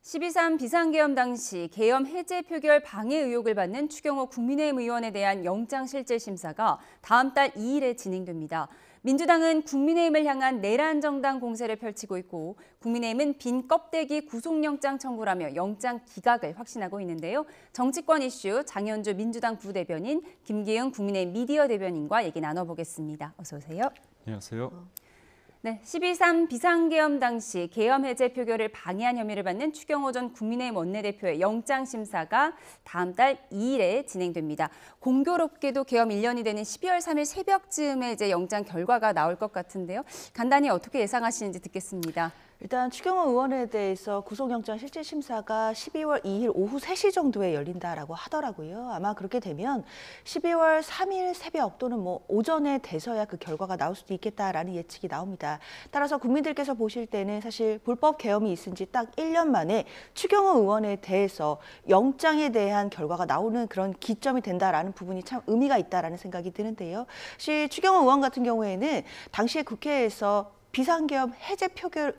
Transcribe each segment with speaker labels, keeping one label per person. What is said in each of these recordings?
Speaker 1: 12.3 비상계엄 당시 계엄 해제 표결 방해 의혹을 받는 추경호 국민의힘 의원에 대한 영장실질심사가 다음 달 2일에 진행됩니다. 민주당은 국민의힘을 향한 내란 정당 공세를 펼치고 있고 국민의힘은 빈 껍데기 구속영장 청구라며 영장 기각을 확신하고 있는데요. 정치권 이슈 장현주 민주당 부대변인, 김기흥 국민의힘 미디어 대변인과 얘기 나눠보겠습니다. 어서 오세요.
Speaker 2: 안녕하세요.
Speaker 1: 네, 12.3 비상계엄 당시 계엄 해제 표결을 방해한 혐의를 받는 추경호 전 국민의힘 원내대표의 영장심사가 다음 달 2일에 진행됩니다. 공교롭게도 계엄 1년이 되는 12월 3일 새벽쯤에 이제 영장 결과가 나올 것 같은데요. 간단히 어떻게 예상하시는지 듣겠습니다.
Speaker 3: 일단 추경호 의원에 대해서 구속영장 실질심사가 12월 2일 오후 3시 정도에 열린다라고 하더라고요. 아마 그렇게 되면 12월 3일 새벽 또는 오전에 돼서야 그 결과가 나올 수도 있겠다라는 예측이 나옵니다. 따라서 국민들께서 보실 때는 사실 불법 계엄이 있은 지 딱 1년 만에 추경호 의원에 대해서 영장에 대한 결과가 나오는 그런 기점이 된다라는 부분이 참 의미가 있다라는 생각이 드는데요. 사실 추경호 의원 같은 경우에는 당시에 국회에서 비상계엄 해제 표결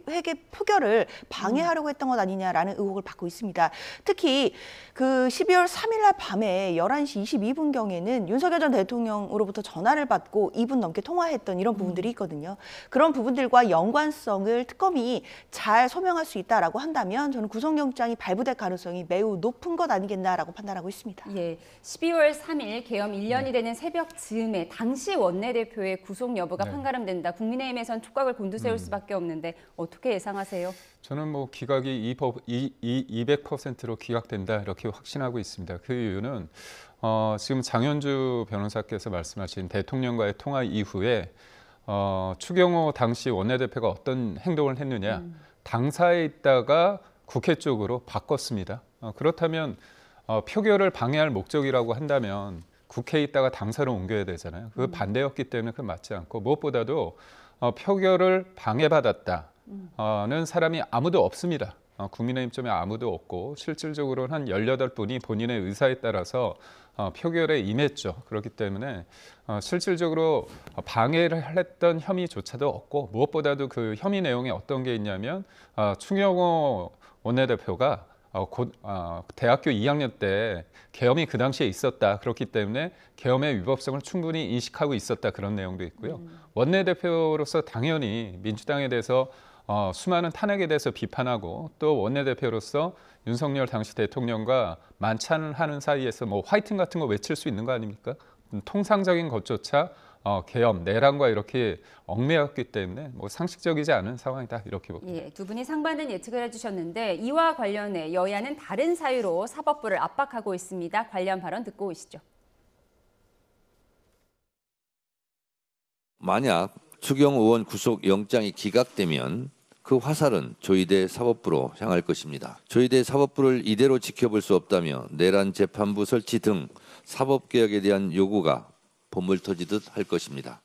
Speaker 3: 해제 표결을 방해하려고 했던 것 아니냐라는 의혹을 받고 있습니다. 특히 그 12월 3일 날 밤에 11시 22분경에는 윤석열 전 대통령으로부터 전화를 받고 2분 넘게 통화했던 이런 부분들이 있거든요. 그런 부분들과 연관성을 특검이 잘 소명할 수 있다라고 한다면 저는 구속영장이 발부될 가능성이 매우 높은 것 아니겠나라고 판단하고 있습니다.
Speaker 1: 예, 12월 3일 계엄 1년이 되는 새벽 즈음에 당시 원내대표의 구속 여부가 판가름된다. 국민의힘에선 촉각을 곤두세울 수밖에 없는데 어떻게 예상하세요?
Speaker 2: 저는 기각이 200%로 기각된다 이렇게 확신하고 있습니다. 그 이유는 지금 장현주 변호사께서 말씀하신 대통령과의 통화 이후에 추경호 당시 원내대표가 어떤 행동을 했느냐 당사에 있다가 국회 쪽으로 바꿨습니다. 그렇다면 표결을 방해할 목적이라고 한다면 국회에 있다가 당사로 옮겨야 되잖아요. 그 반대였기 때문에 그 맞지 않고 무엇보다도 표결을 방해받았다는 사람이 아무도 없습니다. 국민의힘 쪽에 아무도 없고 실질적으로는 한 18분이 본인의 의사에 따라서 표결에 임했죠. 그렇기 때문에 실질적으로 방해를 했던 혐의조차도 없고 무엇보다도 그 혐의 내용에 어떤 게 있냐면 추경호 원내대표가 대학교 2학년 때 계엄이 그 당시에 있었다. 그렇기 때문에 계엄의 위법성을 충분히 인식하고 있었다. 그런 내용도 있고요. 원내대표로서 당연히 민주당에 대해서 수많은 탄핵에 대해서 비판하고 또 원내대표로서 윤석열 당시 대통령과 만찬을 하는 사이에서 화이팅 같은 거 외칠 수 있는 거 아닙니까? 통상적인 것조차 계엄, 내란과 이렇게 얽매였기 때문에 상식적이지 않은 상황이다 이렇게 봅니다.
Speaker 1: 예, 두 분이 상반된 예측을 해주셨는데 이와 관련해 여야는 다른 사유로 사법부를 압박하고 있습니다. 관련 발언 듣고 오시죠.
Speaker 4: 만약 추경호 의원 구속 영장이 기각되면 그 화살은 조희대 사법부로 향할 것입니다. 조희대 사법부를 이대로 지켜볼 수 없다며 내란 재판부 설치 등 사법개혁에 대한 요구가 본물 터지듯 할 것입니다.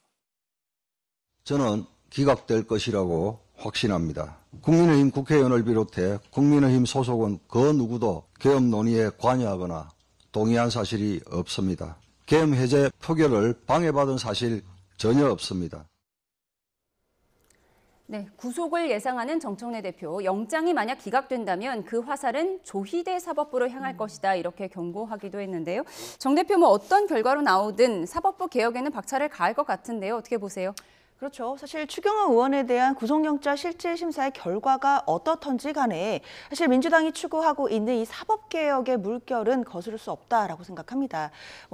Speaker 5: 저는 기각될 것이라고 확신합니다. 국민의힘 국회의원을 비롯해 국민의힘 소속은 그 누구도 계엄 논의에 관여하거나 동의한 사실이 없습니다. 계엄 해제 표결을 방해받은 사실 전혀 없습니다.
Speaker 1: 네, 구속을 예상하는 정청래 대표, 영장이 만약 기각된다면 그 화살은 조희대 사법부로 향할 것이다 이렇게 경고하기도 했는데요. 정 대표 어떤 결과로 나오든 사법부 개혁에는 박차를 가할 것 같은데요. 어떻게 보세요?
Speaker 3: 그렇죠. 사실 추경호 의원에 대한 구속영장 실질심사의 결과가 어떻던지 간에 사실 민주당이 추구하고 있는 이 사법개혁의 물결은 거스를 수 없다라고 생각합니다.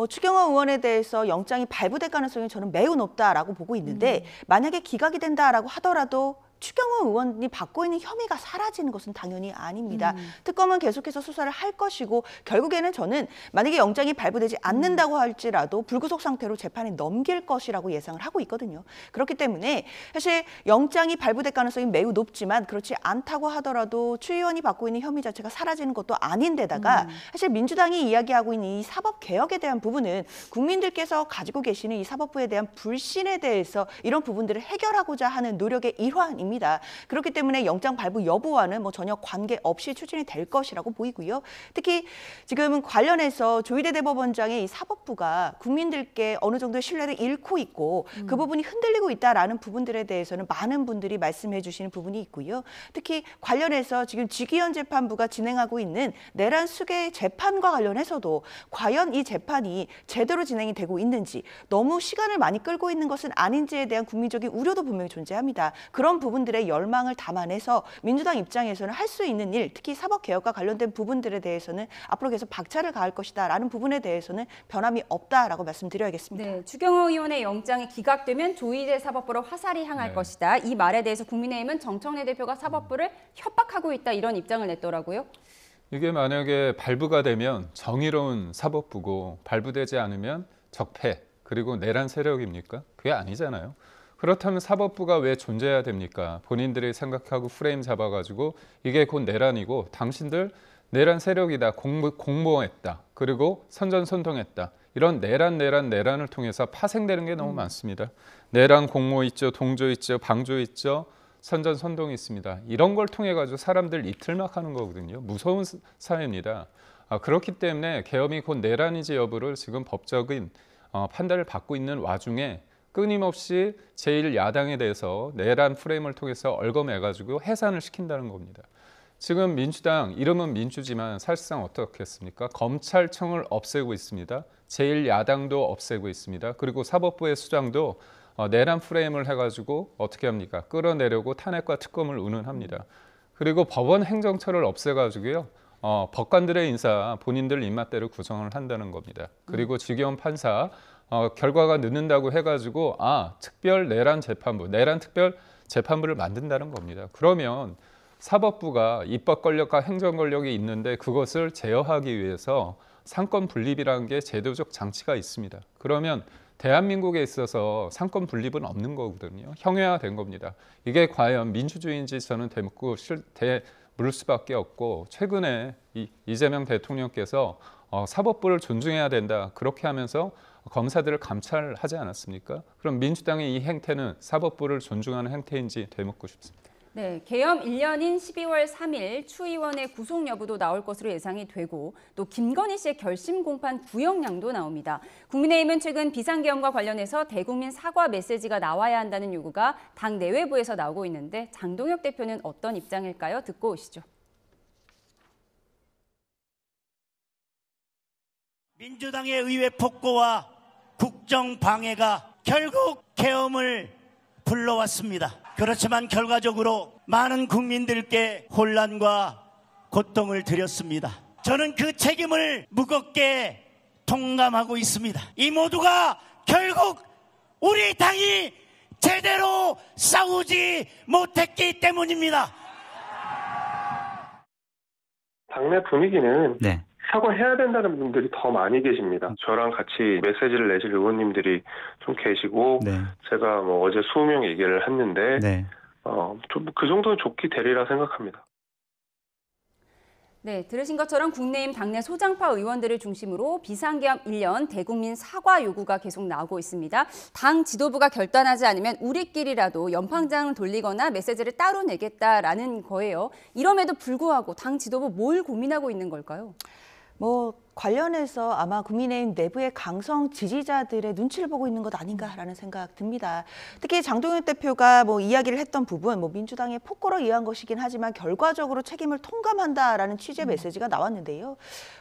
Speaker 3: 추경호 의원에 대해서 영장이 발부될 가능성이 저는 매우 높다라고 보고 있는데 만약에 기각이 된다라고 하더라도 추경호 의원이 받고 있는 혐의가 사라지는 것은 당연히 아닙니다. 특검은 계속해서 수사를 할 것이고 결국에는 저는 만약에 영장이 발부되지 않는다고 할지라도 불구속 상태로 재판에 넘길 것이라고 예상을 하고 있거든요. 그렇기 때문에 사실 영장이 발부될 가능성이 매우 높지만 그렇지 않다고 하더라도 추 의원이 받고 있는 혐의 자체가 사라지는 것도 아닌데다가 사실 민주당이 이야기하고 있는 이 사법개혁에 대한 부분은 국민들께서 가지고 계시는 이 사법부에 대한 불신에 대해서 이런 부분들을 해결하고자 하는 노력의 일환입니다. 됩니다. 그렇기 때문에 영장 발부 여부와는 뭐 전혀 관계없이 추진이 될 것이라고 보이고요. 특히 지금 관련해서 조희대 대법원장의 이 사법부가 국민들께 어느 정도의 신뢰를 잃고 있고 그 부분이 흔들리고 있다라는 부분들에 대해서는 많은 분들이 말씀해 주시는 부분이 있고요. 특히 관련해서 지금 지기현 재판부가 진행하고 있는 내란 수계 재판과 관련해서도 과연 이 재판이 제대로 진행이 되고 있는지, 너무 시간을 많이 끌고 있는 것은 아닌지에 대한 국민적인 우려도 분명히 존재합니다. 그런 부분들의 열망을 담아내서 민주당 입장에서는 할 수 있는 일, 특히 사법개혁과 관련된 부분들에 대해서는 앞으로 계속 박차를 가할 것이다라는 부분에 대해서는 변함이 없다라고 말씀드려야겠습니다.
Speaker 1: 네, 추경호 의원의 영장이 기각되면 조희대 사법부로 화살이 향할
Speaker 2: 네.
Speaker 1: 것이다. 이 말에 대해서 국민의힘은 정청래 대표가 사법부를 협박하고 있다, 이런 입장을 냈더라고요.
Speaker 2: 이게 만약에 발부가 되면 정의로운 사법부고 발부되지 않으면 적폐 그리고 내란 세력입니까? 그게 아니잖아요. 그렇다면 사법부가 왜 존재해야 됩니까? 본인들이 생각하고 프레임 잡아가지고 이게 곧 내란이고 당신들 내란 세력이다, 공모했다, 그리고 선전선동했다. 이런 내란을 통해서 파생되는 게 너무 많습니다. 내란 공모 있죠, 동조 있죠, 방조 있죠, 선전선동이 있습니다. 이런 걸 통해 가지고 사람들 이틀막 하는 거거든요. 무서운 사회입니다. 그렇기 때문에 계엄이 곧 내란인지 여부를 지금 법적인 판단을 받고 있는 와중에 끊임없이 제1야당에 대해서 내란 프레임을 통해서 얽어매가지고 해산을 시킨다는 겁니다. 지금 민주당, 이름은 민주지만 사실상 어떻겠습니까? 검찰청을 없애고 있습니다. 제1야당도 없애고 있습니다. 그리고 사법부의 수장도 내란 프레임을 해가지고 어떻게 합니까? 끌어내려고 탄핵과 특검을 운운합니다. 그리고 법원 행정처를 없애가지고요. 법관들의 인사 본인들 입맛대로 구성을 한다는 겁니다. 그리고 지기현 판사 결과가 늦는다고 해가지고 특별 내란 재판부, 내란 특별 재판부를 만든다는 겁니다. 그러면 사법부가 입법 권력과 행정 권력이 있는데 그것을 제어하기 위해서 상권 분립이라는 게 제도적 장치가 있습니다. 그러면 대한민국에 있어서 상권 분립은 없는 거거든요. 형해화된 겁니다. 이게 과연 민주주의인지 저는 물을 수밖에 없고, 최근에 이재명 대통령께서 사법부를 존중해야 된다, 그렇게 하면서 검사들을 감찰하지 않았습니까? 그럼 민주당의 이 행태는 사법부를 존중하는 행태인지 되묻고 싶습니다.
Speaker 1: 네, 계엄 1년인 12월 3일 추 의원의 구속 여부도 나올 것으로 예상이 되고, 또 김건희 씨의 결심 공판 구형량도 나옵니다. 국민의힘은 최근 비상계엄과 관련해서 대국민 사과 메시지가 나와야 한다는 요구가 당 내외부에서 나오고 있는데, 장동혁 대표는 어떤 입장일까요? 듣고 오시죠.
Speaker 6: 민주당의 의회 폭거와 국정 방해가 결국 계엄을 불러왔습니다. 그렇지만 결과적으로 많은 국민들께 혼란과 고통을 드렸습니다. 저는 그 책임을 무겁게 통감하고 있습니다. 이 모두가 결국 우리 당이 제대로 싸우지 못했기 때문입니다.
Speaker 7: 당내 분위기는 사과해야 된다는 분들이 더 많이 계십니다. 저랑 같이 메시지를 내실 의원님들이 좀 계시고, 제가 어제 20명 얘기를 했는데, 좀 그 정도는 좋게 되리라 생각합니다.
Speaker 1: 네, 들으신 것처럼 국내임 당내 소장파 의원들을 중심으로 비상계엄 1년 대국민 사과 요구가 계속 나오고 있습니다. 당 지도부가 결단하지 않으면 우리끼리라도 연판장을 돌리거나 메시지를 따로 내겠다라는 거예요. 이럼에도 불구하고 당 지도부 뭘 고민하고 있는 걸까요?
Speaker 3: 관련해서 아마 국민의힘 내부의 강성 지지자들의 눈치를 보고 있는 것 아닌가라는 생각 듭니다. 특히 장동혁 대표가 이야기를 했던 부분, 민주당의 폭거로 이해한 것이긴 하지만 결과적으로 책임을 통감한다라는 취지의 메시지가 나왔는데요.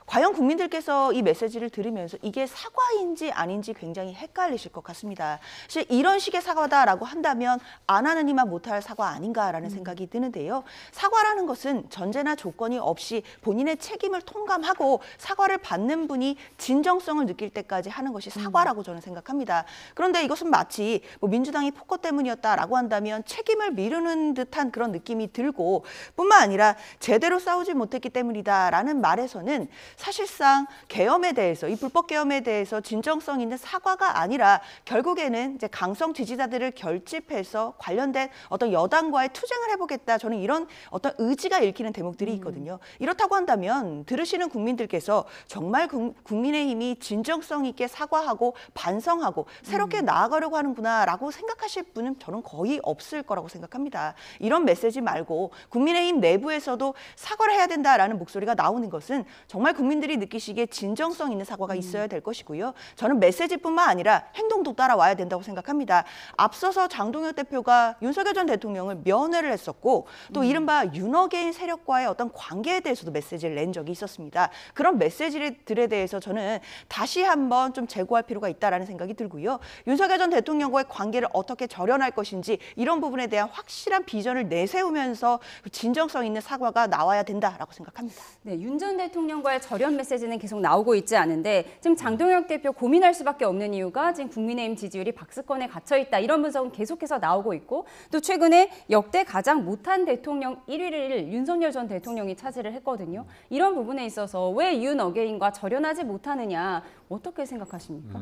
Speaker 3: 과연 국민들께서 이 메시지를 들으면서 이게 사과인지 아닌지 굉장히 헷갈리실 것 같습니다. 사실 이런 식의 사과다라고 한다면 안 하는 이만 못할 사과 아닌가라는 생각이 드는데요. 사과라는 것은 전제나 조건이 없이 본인의 책임을 통감하고 사과를 받는 분이 진정성을 느낄 때까지 하는 것이 사과라고 저는 생각합니다. 그런데 이것은 마치 민주당이 폭거 때문이었다라고 한다면 책임을 미루는 듯한 그런 느낌이 들고, 뿐만 아니라 제대로 싸우지 못했기 때문이다라는 말에서는 사실상 계엄에 대해서, 이 불법 계엄에 대해서 진정성 있는 사과가 아니라 결국에는 이제 강성 지지자들을 결집해서 관련된 어떤 여당과의 투쟁을 해보겠다, 저는 이런 어떤 의지가 읽히는 대목들이 있거든요. 이렇다고 한다면 들으시는 국민들께서 정말 국민의힘이 진정성 있게 사과하고 반성하고 새롭게 나아가려고 하는구나라고 생각하실 분은 저는 거의 없을 거라고 생각합니다. 이런 메시지 말고 국민의힘 내부에서도 사과를 해야 된다라는 목소리가 나오는 것은 정말 국민들이 느끼시기에 진정성 있는 사과가 있어야 될 것이고요. 저는 메시지뿐만 아니라 행동도 따라와야 된다고 생각합니다. 앞서서 장동혁 대표가 윤석열 전 대통령을 면회를 했었고 또 이른바 윤어게인 세력과의 어떤 관계에 대해서도 메시지를 낸 적이 있었습니다. 그런 메시지들에 대해서 저는 다시 한번 좀 재고할 필요가 있다라는 생각이 들고요. 윤석열 전 대통령과의 관계를 어떻게 절연할 것인지 이런 부분에 대한 확실한 비전을 내세우면서 진정성 있는 사과가 나와야 된다라고 생각합니다.
Speaker 1: 네, 윤 전 대통령과의 절연 메시지는 계속 나오고 있지 않은데 지금 장동혁 대표 고민할 수밖에 없는 이유가 지금 국민의힘 지지율이 박스권에 갇혀 있다. 이런 분석은 계속해서 나오고 있고 또 최근에 역대 가장 못한 대통령 1위를 윤석열 전 대통령이 차지를 했거든요. 이런 부분에 있어서 왜 윤 어게인과 절연하지 못하느냐 어떻게 생각하십니까?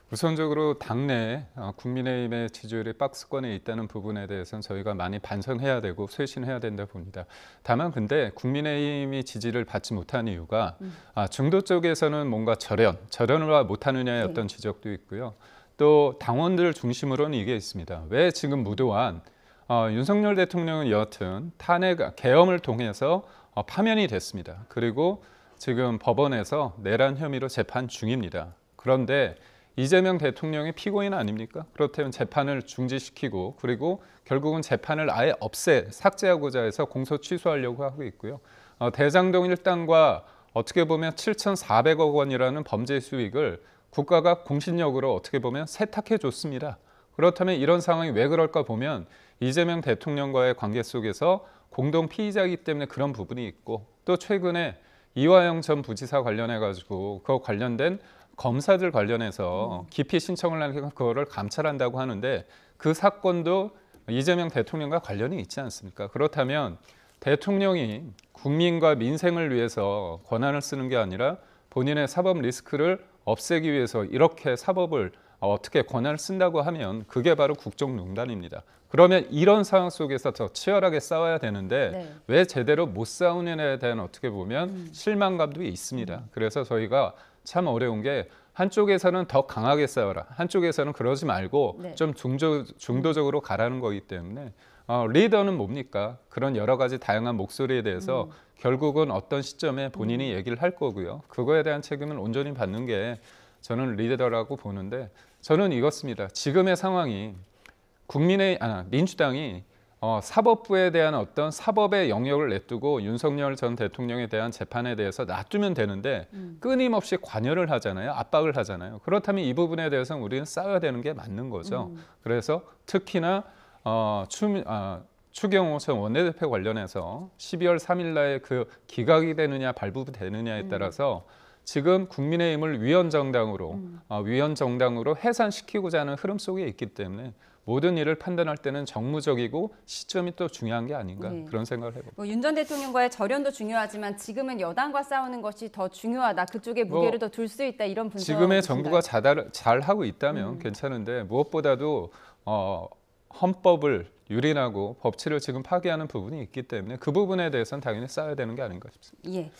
Speaker 2: 우선적으로 당내 국민의힘의 지지율이 박스권에 있다는 부분에 대해서는 저희가 많이 반성해야 되고 쇄신해야 된다 봅니다. 다만 근데 국민의힘이 지지를 받지 못한 이유가 중도 쪽에서는 뭔가 절연을 못하느냐의 어떤 지적도 있고요. 또 당원들 중심으로는 이게 있습니다. 왜 지금 무도한 윤석열 대통령은 여하튼 탄핵 계엄을 통해서 파면이 됐습니다. 그리고 지금 법원에서 내란 혐의로 재판 중입니다. 그런데 이재명 대통령이 피고인 아닙니까? 그렇다면 재판을 중지시키고 그리고 결국은 재판을 아예 삭제하고자 해서 공소 취소하려고 하고 있고요. 대장동 일당과 어떻게 보면 7,400억 원이라는 범죄 수익을 국가가 공신력으로 어떻게 보면 세탁해 줬습니다. 그렇다면 이런 상황이 왜 그럴까 보면 이재명 대통령과의 관계 속에서 공동 피의자이기 때문에 그런 부분이 있고 또 최근에 이화영 전 부지사 관련해가지고 그 관련된 검사들 관련해서 기피 신청을 하니까 그거를 감찰한다고 하는데 그 사건도 이재명 대통령과 관련이 있지 않습니까? 그렇다면 대통령이 국민과 민생을 위해서 권한을 쓰는 게 아니라 본인의 사법 리스크를 없애기 위해서 이렇게 사법을 어떻게 권한을 쓴다고 하면 그게 바로 국정농단입니다. 그러면 이런 상황 속에서 더 치열하게 싸워야 되는데 왜 제대로 못 싸우느냐에 대한 어떻게 보면 실망감도 있습니다. 그래서 저희가 참 어려운 게 한쪽에서는 더 강하게 싸워라. 한쪽에서는 그러지 말고 좀 중도적으로 가라는 거기 때문에 리더는 뭡니까? 그런 여러 가지 다양한 목소리에 대해서 결국은 어떤 시점에 본인이 얘기를 할 거고요. 그거에 대한 책임을 온전히 받는 게 저는 리더라고 보는데 저는 이렇습니다. 지금의 상황이 민주당이 사법부에 대한 어떤 사법의 영역을 냅두고 윤석열 전 대통령에 대한 재판에 대해서 놔두면 되는데 끊임없이 관여를 하잖아요. 압박을 하잖아요. 그렇다면 이 부분에 대해서는 우리는 싸워야 되는 게 맞는 거죠. 그래서 특히나 추경호 전 원내대표 관련해서 12월 3일 날 그 기각이 되느냐 발부되느냐에 따라서 지금 국민의힘을 위헌정당으로 해산시키고자 하는 흐름 속에 있기 때문에 모든 일을 판단할 때는 정무적이고 시점이 또 중요한 게 아닌가 그런 생각을 해봅니다.
Speaker 1: 윤 전 대통령과의 절연도 중요하지만 지금은 여당과 싸우는 것이 더 중요하다. 그쪽에 무게를 더 둘 수 있다. 이런 분석.
Speaker 2: 지금의 정부가 잘 하고 있다면 괜찮은데 무엇보다도 헌법을 유린하고 법치를 지금 파괴하는 부분이 있기 때문에 그 부분에 대해서는 당연히 싸워야 되는 게 아닌가 싶습니다.
Speaker 1: 예.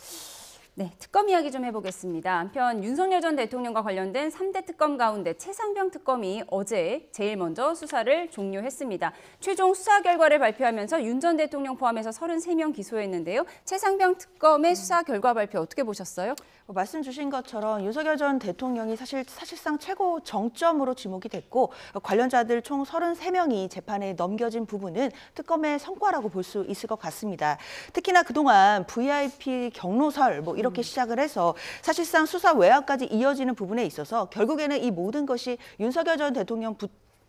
Speaker 1: 네, 특검 이야기 좀 해보겠습니다. 한편 윤석열 전 대통령과 관련된 3대 특검 가운데 최상병 특검이 어제 제일 먼저 수사를 종료했습니다. 최종 수사 결과를 발표하면서 윤 전 대통령 포함해서 33명 기소했는데요. 최상병 특검의 수사 결과 발표 어떻게 보셨어요?
Speaker 3: 말씀 주신 것처럼 윤석열 전 대통령이 사실상 최고 정점으로 지목이 됐고 관련자들 총 33명이 재판에 넘겨진 부분은 특검의 성과라고 볼 수 있을 것 같습니다. 특히나 그동안 VIP 경로설 이렇게 시작을 해서 사실상 수사 외압까지 이어지는 부분에 있어서 결국에는 이 모든 것이 윤석열 전 대통령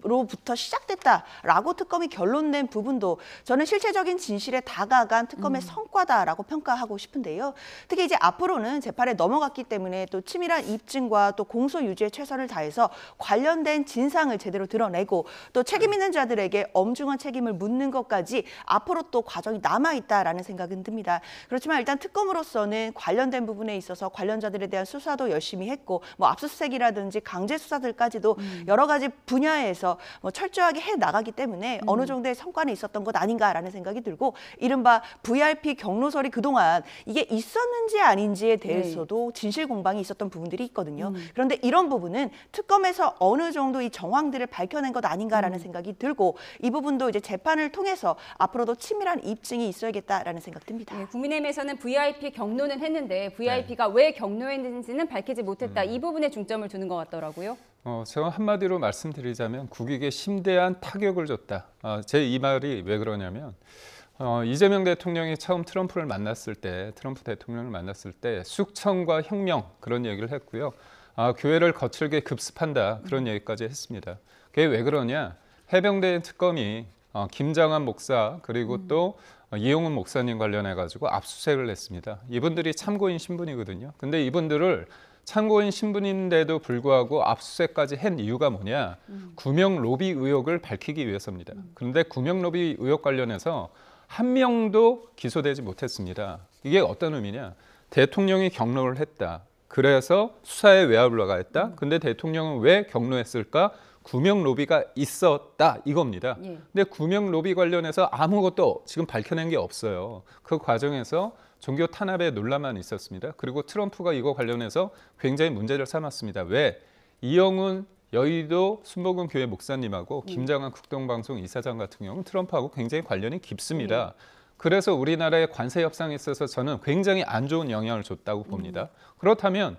Speaker 3: 로부터 시작됐다라고 특검이 결론낸 부분도 저는 실체적인 진실에 다가간 특검의 성과다라고 평가하고 싶은데요. 특히 이제 앞으로는 재판에 넘어갔기 때문에 또 치밀한 입증과 또 공소 유지에 최선을 다해서 관련된 진상을 제대로 드러내고 또 책임 있는 자들에게 엄중한 책임을 묻는 것까지 앞으로 또 과정이 남아있다라는 생각은 듭니다. 그렇지만 일단 특검으로서는 관련된 부분에 있어서 관련자들에 대한 수사도 열심히 했고 압수수색이라든지 강제 수사들까지도 여러 가지 분야에서 대해서 뭐 철저하게 해 나가기 때문에 어느 정도의 성과는 있었던 것 아닌가라는 생각이 들고 이른바 VIP 경로설이 그동안 이게 있었는지 아닌지에 대해서도 진실 공방이 있었던 부분들이 있거든요. 그런데 이런 부분은 특검에서 어느 정도 이 정황들을 밝혀낸 것 아닌가라는 생각이 들고 이 부분도 이제 재판을 통해서 앞으로도 치밀한 입증이 있어야겠다라는 생각 듭니다.
Speaker 1: 네, 국민의힘에서는 VIP 경로는 했는데 VIP가 왜 경로했는지는 밝히지 못했다. 이 부분에 중점을 두는 것 같더라고요.
Speaker 2: 제가 한마디로 말씀드리자면 국익에 심대한 타격을 줬다. 제 이 말이 왜 그러냐면 이재명 대통령이 처음 트럼프 대통령을 만났을 때 숙청과 혁명 그런 얘기를 했고요. 교회를 거칠게 급습한다 그런 얘기까지 했습니다. 그게 왜 그러냐? 해병대 특검이 김장한 목사 그리고 또 이용훈 목사님 관련해 가지고 압수수색을 했습니다. 이분들이 참고인 신분이거든요. 근데 이분들을 참고인 신분인데도 불구하고 압수수색까지 한 이유가 뭐냐? 구명 로비 의혹을 밝히기 위해서입니다. 그런데 구명 로비 의혹 관련해서 한 명도 기소되지 못했습니다. 이게 어떤 의미냐? 대통령이 경로를 했다. 그래서 수사에 외압을 가했다. 근데 대통령은 왜 경로했을까? 구명 로비가 있었다 이겁니다. 근데 구명 로비 관련해서 아무것도 지금 밝혀낸 게 없어요. 그 과정에서 종교 탄압의 논란만 있었습니다. 그리고 트럼프가 이거 관련해서 굉장히 문제를 삼았습니다. 왜? 이영훈 여의도 순복음 교회 목사님하고 김장한 국동방송 이사장 같은 경우는 트럼프하고 굉장히 관련이 깊습니다. 그래서 우리나라의 관세 협상에 있어서 저는 굉장히 안 좋은 영향을 줬다고 봅니다. 그렇다면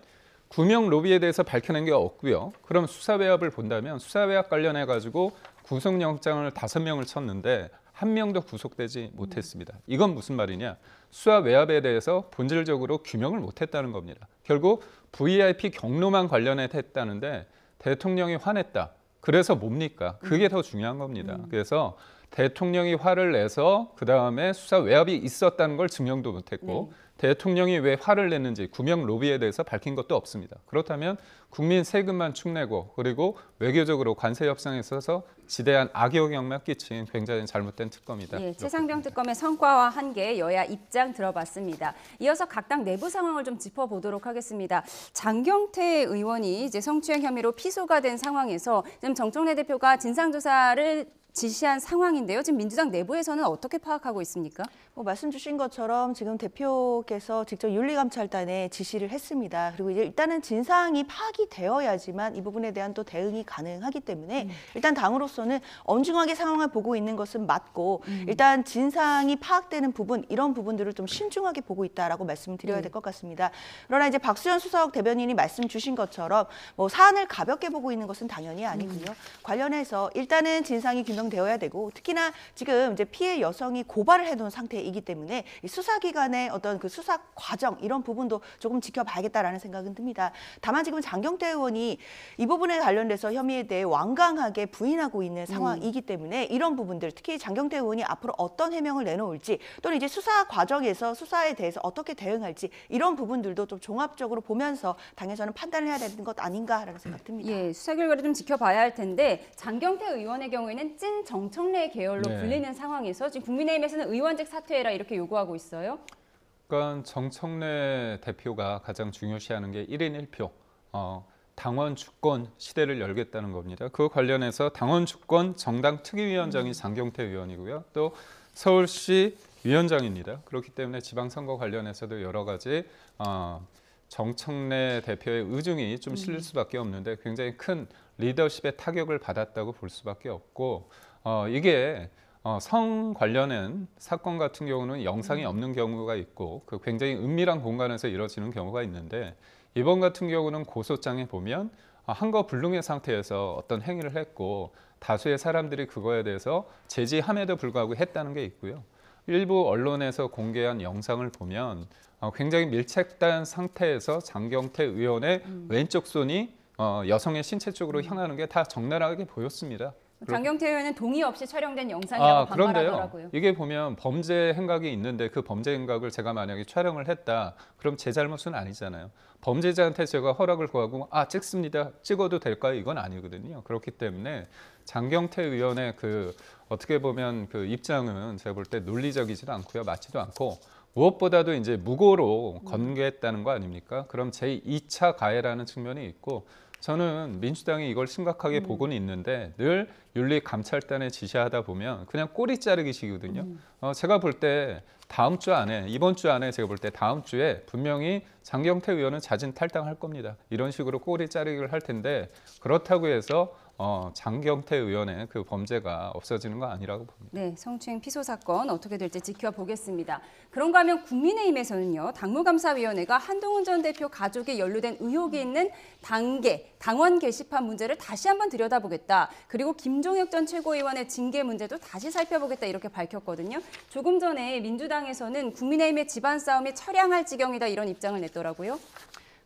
Speaker 2: 구명 로비에 대해서 밝혀낸 게 없고요. 그럼 수사 외압을 본다면 수사 외압 관련해 가지고 구속영장을 5명을 쳤는데 한 명도 구속되지 못했습니다. 이건 무슨 말이냐? 수사 외압에 대해서 본질적으로 규명을 못했다는 겁니다. 결국 VIP 경로만 관련했다는데 대통령이 화냈다. 그래서 뭡니까? 그게 더 중요한 겁니다. 그래서 대통령이 화를 내서 그다음에 수사 외압이 있었다는 걸 증명도 못했고 대통령이 왜 화를 냈는지 구명 로비에 대해서 밝힌 것도 없습니다. 그렇다면 국민 세금만 축내고 그리고 외교적으로 관세 협상에 있어서 지대한 악영향만 끼친 굉장히 잘못된 특검이다.
Speaker 1: 예, 최상병 특검의 성과와 한계, 여야 입장 들어봤습니다. 이어서 각 당 내부 상황을 좀 짚어보도록 하겠습니다. 장경태 의원이 이제 성추행 혐의로 피소가 된 상황에서 지금 정청래 대표가 진상조사를 지시한 상황인데요. 지금 민주당 내부에서는 어떻게 파악하고 있습니까?
Speaker 3: 말씀 주신 것처럼 지금 대표께서 직접 윤리감찰단에 지시를 했습니다. 그리고 이제 일단은 진상이 파악이 되어야지만 이 부분에 대한 또 대응이 가능하기 때문에 일단 당으로서는 엄중하게 상황을 보고 있는 것은 맞고 일단 진상이 파악되는 부분 이런 부분들을 좀 신중하게 보고 있다라고 말씀을 드려야 될 것 같습니다. 그러나 이제 박수현 수석 대변인이 말씀 주신 것처럼 뭐 사안을 가볍게 보고 있는 것은 당연히 아니고요. 관련해서 일단은 진상이 규명되어야 되고 특히나 지금 이제 피해 여성이 고발을 해놓은 상태이기 때문에 이 수사기관의 어떤 그 수사 과정 이런 부분도 조금 지켜봐야겠다라는 생각은 듭니다. 다만 지금 장경태 의원이 이 부분에 관련돼서 혐의에 대해 완강하게 부인하고 있는 상황이기 때문에 이런 부분들 특히 장경태 의원이 앞으로 어떤 해명을 내놓을지 또는 이제 수사 과정에서 수사에 대해서 어떻게 대응할지 이런 부분들도 좀 종합적으로 보면서 당에서는 판단을 해야 되는 것 아닌가라는 생각 듭니다.
Speaker 1: 예, 수사 결과를 좀 지켜봐야 할 텐데 장경태 의원의 경우에는 찐 정청래 계열로 불리는 상황에서 지금 국민의힘에서는 의원직 사퇴해라 이렇게 요구하고 있어요.
Speaker 2: 그러니까 정청래 대표가 가장 중요시하는 게 1인 1표, 당원 주권 시대를 열겠다는 겁니다. 그 관련해서 당원 주권 정당 특위위원장이 장경태 의원이고요. 또 서울시 위원장입니다. 그렇기 때문에 지방선거 관련해서도 여러 가지 정청래 대표의 의중이 좀 실릴 수밖에 없는데 굉장히 큰 리더십의 타격을 받았다고 볼 수밖에 없고 이게 성 관련한 사건 같은 경우는 영상이 없는 경우가 있고 그 굉장히 은밀한 공간에서 이루어지는 경우가 있는데 이번 같은 경우는 고소장에 보면 한거 불능의 상태에서 어떤 행위를 했고 다수의 사람들이 그거에 대해서 제지함에도 불구하고 했다는 게 있고요. 일부 언론에서 공개한 영상을 보면 굉장히 밀착된 상태에서 장경태 의원의 왼쪽 손이 여성의 신체 쪽으로 향하는 게 다 적나라하게 보였습니다.
Speaker 1: 장경태 의원은 동의 없이 촬영된 영상이라고 반발하더라고요.
Speaker 2: 그런데요. 이게 보면 범죄 행각이 있는데 그 범죄 행각을 제가 만약에 촬영을 했다. 그럼 제 잘못은 아니잖아요. 범죄자한테 제가 허락을 구하고 찍습니다. 찍어도 될까요? 이건 아니거든요. 그렇기 때문에 장경태 의원의 그 어떻게 보면 그 입장은 제가 볼 때 논리적이지도 않고요. 맞지도 않고 무엇보다도 이제 무고로 건개했다는 거 아닙니까? 그럼 제2차 가해라는 측면이 있고 저는 민주당이 이걸 심각하게 보고는 있는데 늘 윤리감찰단에 지시하다 보면 그냥 꼬리 자르기식이거든요. 제가 볼 때 다음 주 안에, 이번 주 안에 제가 볼 때 다음 주에 분명히 장경태 의원은 자진 탈당할 겁니다. 이런 식으로 꼬리 자르기를 할 텐데 그렇다고 해서 장경태 의원의 그 범죄가 없어지는 거 아니라고 봅니다.
Speaker 1: 네, 성추행 피소 사건 어떻게 될지 지켜보겠습니다. 그런가 하면 국민의힘에서는요, 당무감사위원회가 한동훈 전 대표 가족에 연루된 의혹이 있는 당원 게시판 문제를 다시 한번 들여다보겠다. 그리고 김종혁 전 최고위원의 징계 문제도 다시 살펴보겠다 이렇게 밝혔거든요. 조금 전에 민주당에서는 국민의힘의 집안 싸움이 처량할 지경이다 이런 입장을 냈더라고요.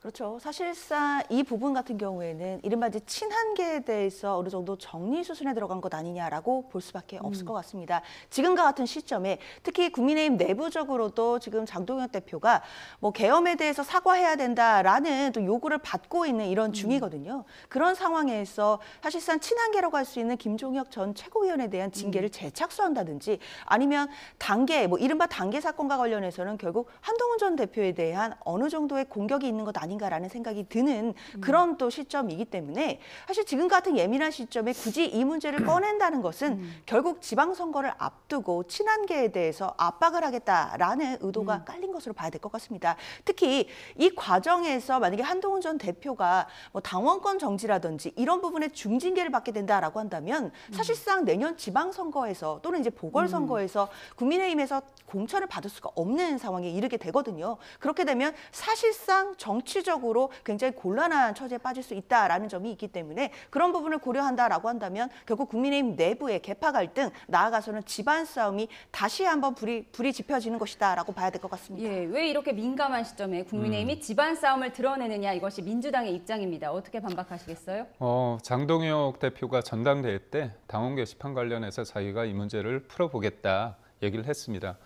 Speaker 3: 그렇죠. 사실상 이 부분 같은 경우에는 이른바 이제 친한계에 대해서 어느 정도 정리 수순에 들어간 것 아니냐라고 볼 수밖에 없을 것 같습니다. 지금과 같은 시점에 특히 국민의힘 내부적으로도 지금 장동혁 대표가 뭐 계엄에 대해서 사과해야 된다라는 또 요구를 받고 있는 이런 중이거든요. 그런 상황에서 사실상 친한계라고 할 수 있는 김종혁 전 최고위원에 대한 징계를 재착수한다든지 아니면 단계, 뭐 이른바 단계 사건과 관련해서는 결국 한동훈 전 대표에 대한 어느 정도의 공격이 있는 것 아닌가라는 생각이 드는 그런 또 시점이기 때문에 사실 지금 같은 예민한 시점에 굳이 이 문제를 꺼낸다는 것은 결국 지방선거를 앞두고 친한계에 대해서 압박을 하겠다라는 의도가 깔린 것으로 봐야 될 것 같습니다. 특히 이 과정에서 만약에 한동훈 전 대표가 뭐 당원권 정지라든지 이런 부분에 중징계를 받게 된다라고 한다면 사실상 내년 지방선거에서 또는 이제 보궐선거에서 국민의힘에서 공천을 받을 수가 없는 상황에 이르게 되거든요. 그렇게 되면 사실상 정치적으로 굉장히 곤란한 처지에 빠질 수 있다라는 점이 있기 때문에 그런 부분을 고려한다라고 한다면 결국 국민의힘 내부의 계파 갈등, 나아가서는 집안 싸움이 다시 한번 불이 지펴지는 것이다라고 봐야 될 것 같습니다.
Speaker 1: 예, 왜 이렇게 민감한 시점에 국민의힘이 집안 싸움을 드러내느냐 이것이 민주당의 입장입니다. 어떻게 반박하시겠어요?
Speaker 2: 장동혁 대표가 전당대회 때 당원 게시판 관련해서 자기가 이 문제를 풀어보겠다 얘기를 했습니다.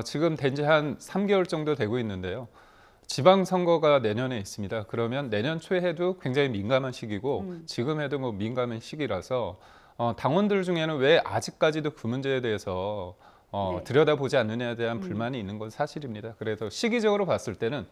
Speaker 2: 지금 된 지 한 3개월 정도 되고 있는데요. 지방선거가 내년에 있습니다. 그러면 내년 초에 해도 굉장히 민감한 시기고 지금 해도 뭐 민감한 시기라서 당원들 중에는 왜 아직까지도 그 문제에 대해서 들여다보지 않느냐에 대한 불만이 있는 건 사실입니다. 그래서 시기적으로 봤을 때는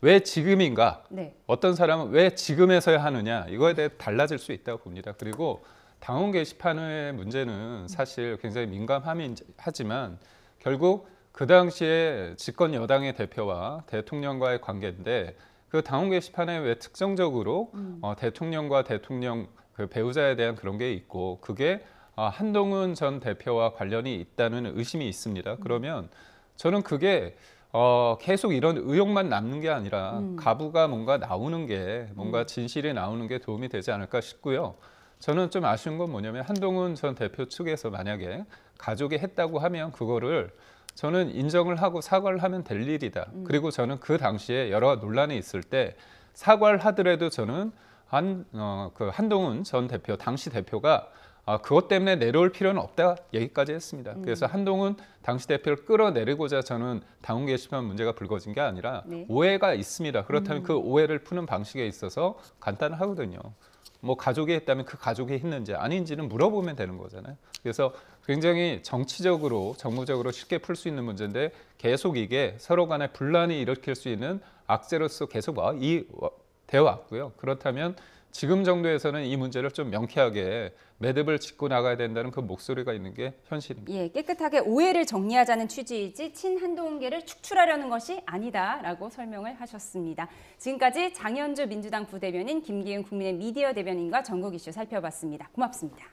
Speaker 2: 왜 지금인가? 네. 어떤 사람은 왜 지금에서야 하느냐? 이거에 대해 달라질 수 있다고 봅니다. 그리고 당원 게시판의 문제는 사실 굉장히 민감하지만 결국 그 당시에 집권 여당의 대표와 대통령과의 관계인데 그 당원 게시판에 왜 특정적으로 대통령과 대통령 그 배우자에 대한 그런 게 있고 그게 한동훈 전 대표와 관련이 있다는 의심이 있습니다. 그러면 저는 그게 계속 이런 의혹만 남는 게 아니라 가부가 뭔가 나오는 게 뭔가 진실이 나오는 게 도움이 되지 않을까 싶고요. 저는 좀 아쉬운 건 뭐냐면 한동훈 전 대표 측에서 만약에 가족이 했다고 하면 그거를 저는 인정을 하고 사과를 하면 될 일이다. 그리고 저는 그 당시에 여러 논란이 있을 때 사과를 하더라도 저는 한동훈 전 대표, 당시 대표가 그것 때문에 내려올 필요는 없다 얘기까지 했습니다. 그래서 한동훈 당시 대표를 끌어내리고자 저는 당원 게시판 문제가 불거진 게 아니라 네. 오해가 있습니다. 그렇다면 그 오해를 푸는 방식에 있어서 간단하거든요. 뭐 가족이 했다면 그 가족이 했는지 아닌지는 물어보면 되는 거잖아요. 그래서 굉장히 정치적으로 정무적으로 쉽게 풀 수 있는 문제인데 계속 이게 서로 간에 분란이 일으킬 수 있는 악재로서 계속 되어 왔고요. 그렇다면 지금 정도에서는 이 문제를 좀 명쾌하게 매듭을 짚고 나가야 된다는 그 목소리가 있는 게 현실입니다.
Speaker 1: 예, 깨끗하게 오해를 정리하자는 취지이지 친한동훈계를 축출하려는 것이 아니다라고 설명을 하셨습니다. 지금까지 장현주 민주당 부대변인, 김기훈 국민의 미디어 대변인과 전국 이슈 살펴봤습니다. 고맙습니다.